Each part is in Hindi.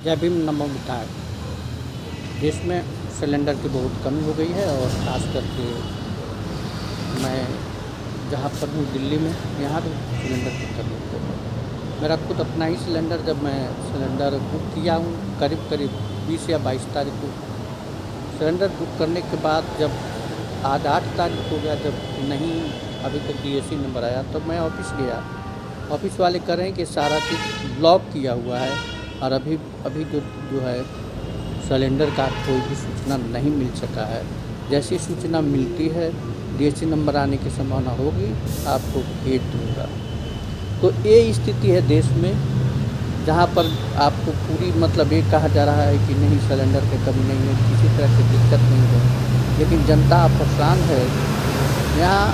जय भीम नमो बुद्धाय। देश में सिलेंडर की बहुत कमी हो गई है और ख़ास करके मैं जहाँ पर हूँ दिल्ली में, यहाँ भी सिलेंडर की कमी हो गई है। मेरा खुद अपना ही सिलेंडर, जब मैं सिलेंडर बुक किया हूँ करीब 20 या 22 तारीख को सिलेंडर बुक करने के बाद, जब आज 8 तारीख हो गया, जब नहीं अभी तक डीएसी नंबर आया, तो मैं ऑफिस गया। ऑफिस वाले कह रहे हैं कि सारा चीज़ ब्लॉक किया हुआ है और अभी जो है सिलेंडर का कोई भी सूचना नहीं मिल सका है। जैसी सूचना मिलती है, डीएसी नंबर आने की संभावना होगी, आपको भेज दूँगा। तो ये स्थिति है देश में, जहाँ पर आपको पूरी ये कहा जा रहा है कि नहीं, सिलेंडर की कमी नहीं है, किसी तरह की दिक्कत नहीं है, लेकिन जनता परेशान है। यहाँ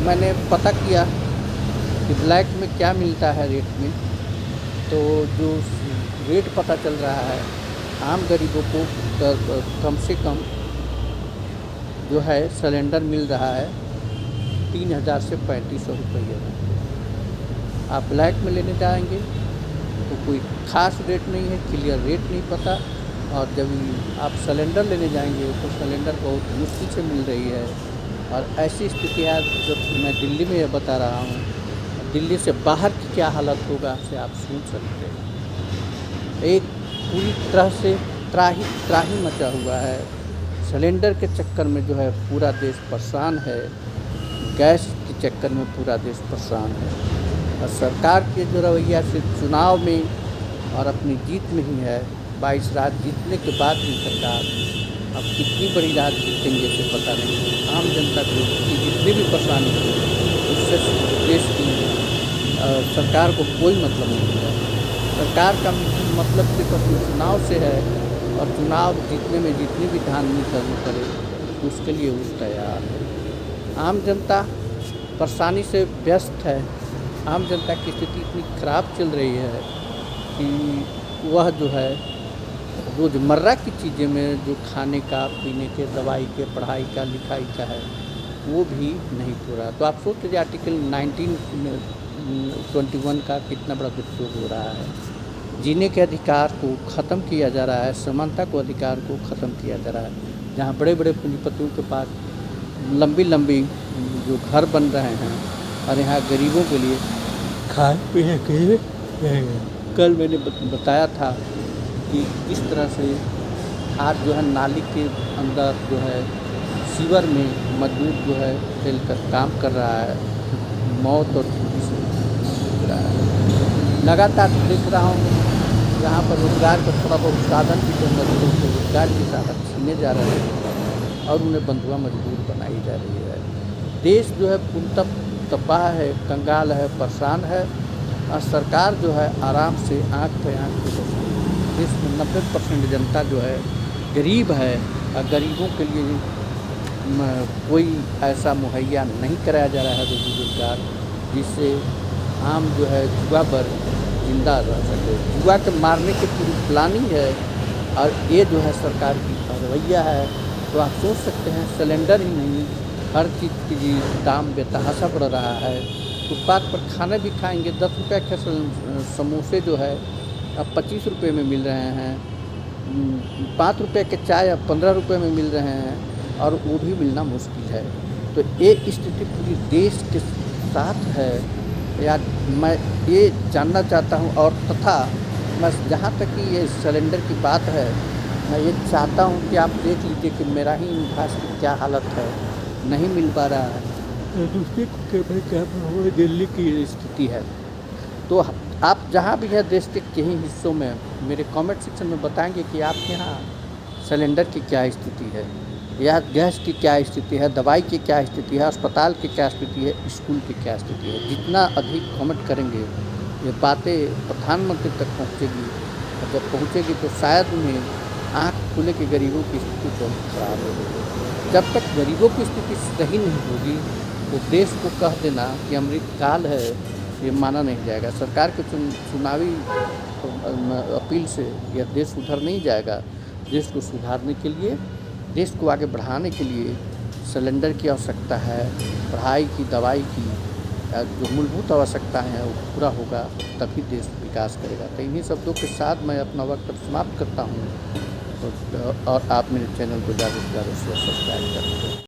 मैंने पता किया कि ब्लैक में क्या मिलता है रेट में, तो जो रेट पता चल रहा है, आम गरीबों को कम से कम जो है सिलेंडर मिल रहा है 3000 से 3500 रुपये में। आप ब्लैक में लेने जाएंगे तो कोई ख़ास रेट नहीं है, क्लियर रेट नहीं पता, और जब आप सिलेंडर लेने जाएंगे तो सिलेंडर बहुत मुश्किल से मिल रही है। और ऐसी स्थिति है, जो मैं दिल्ली में ये बता रहा हूँ, दिल्ली से बाहर की क्या हालत होगा से आप सोच सकते हैं। एक पूरी तरह से त्राही मचा हुआ है। सिलेंडर के चक्कर में जो है पूरा देश परेशान है, गैस के चक्कर में पूरा देश परेशान है। और सरकार के जो रवैया सिर्फ चुनाव में और अपनी जीत में ही है। 22 रात जीतने के बाद भी सरकार अब कितनी बड़ी रात जीतेंगे इसे पता नहीं। आम जनता को जितनी भी परेशानी हो, उससे देश की सरकार को कोई मतलब नहीं है। सरकार का मतलब सिर्फ अपने चुनाव से है, और चुनाव जीतने में जितनी भी धांधली करनी पड़े उसके लिए वो तैयार है। आम जनता परेशानी से व्यस्त है। आम जनता की स्थिति इतनी ख़राब चल रही है कि वह जो है रोज़मर्रा की चीज़ें में, जो खाने का, पीने के, दवाई के, पढ़ाई का, लिखाई का है, वो भी नहीं पूरा। तो आप सोच लीजिए आर्टिकल 1921 का कितना बड़ा दुरुपयोग हो रहा है। जीने के अधिकार को ख़त्म किया जा रहा है, समानता को अधिकार को ख़त्म किया जा रहा है। जहाँ बड़े बड़े पूंजीपतियों के पास लंबी जो घर बन रहे हैं, और यहाँ गरीबों के लिए खाए पीने के लिए, कल मैंने बताया था कि किस तरह से आज जो है नाली के अंदर जो है सीवर में मजदूर जो है फैल कर काम कर रहा है, मौत और छुट्टी से रहा है। लगातार देख रहा हूँ यहाँ पर रोजगार का थोड़ा बहुत साधन भी, जो मजदूरों को रोजगार के साधन छीने जा रहे हैं और उन्हें बंधुआ मजदूर बनाई जा रही है। देश जो है पूर्णतः तबाह है, कंगाल है, परेशान है। और सरकार जो है आराम से आँख पे आँख पे बसी। देश में 90% जनता जो है गरीब है, और गरीबों के लिए कोई ऐसा मुहैया नहीं कराया जा रहा है रोजगार, जिससे आम जो है जुआ पर जिंदा रह सके। जुआ के मारने की पूरी प्लानिंग है, और ये जो है सरकार की रवैया है। तो आप सोच सकते हैं, सिलेंडर ही नहीं, हर चीज़ की दाम बेतहाशा बढ़ रहा है। फुटपाथ पर खाना भी खाएंगे, 10 रुपये के समोसे जो है अब 25 रुपये में मिल रहे हैं। 5 रुपये के चाय अब 15 रुपये में मिल रहे हैं, और वो भी मिलना मुश्किल है। तो एक स्थिति पूरी देश के साथ है। या मैं ये जानना चाहता हूँ, और तथा मैं जहाँ तक कि ये सिलेंडर की बात है, मैं ये चाहता हूँ कि आप देख लीजिए कि मेरा ही निवास की क्या हालत है, नहीं मिल पा रहा है। दूसरे क्या दिल्ली की स्थिति है। तो आप जहाँ भी है देश के कई हिस्सों में, मेरे कमेंट सेक्शन में बताएंगे कि आपके यहाँ सिलेंडर की क्या स्थिति है, या गैस की क्या स्थिति है, दवाई की क्या स्थिति है, अस्पताल की क्या स्थिति है, स्कूल की क्या स्थिति है। जितना अधिक कमेंट करेंगे, ये बातें प्रधानमंत्री तक पहुँचेगी, और जब पहुँचेगी तो शायद उन्हें आँख खुले कि गरीबों की स्थिति बहुत खराब होगी। जब तक गरीबों की स्थिति सही नहीं होगी, तो देश को कह देना कि अमृतकाल है, ये माना नहीं जाएगा। सरकार के चुनावी अपील से यह देश सुधर नहीं जाएगा। देश को सुधारने के लिए, देश को आगे बढ़ाने के लिए सिलेंडर की आवश्यकता है, पढ़ाई की, दवाई की, जो मूलभूत आवश्यकताएँ हैं वो पूरा होगा, तभी देश विकास करेगा। तो इन्हीं शब्दों के साथ मैं अपना वक्त अब समाप्त करता हूँ। और आप मेरे चैनल को ज़्यादा से ज़्यादा सब्सक्राइब करें।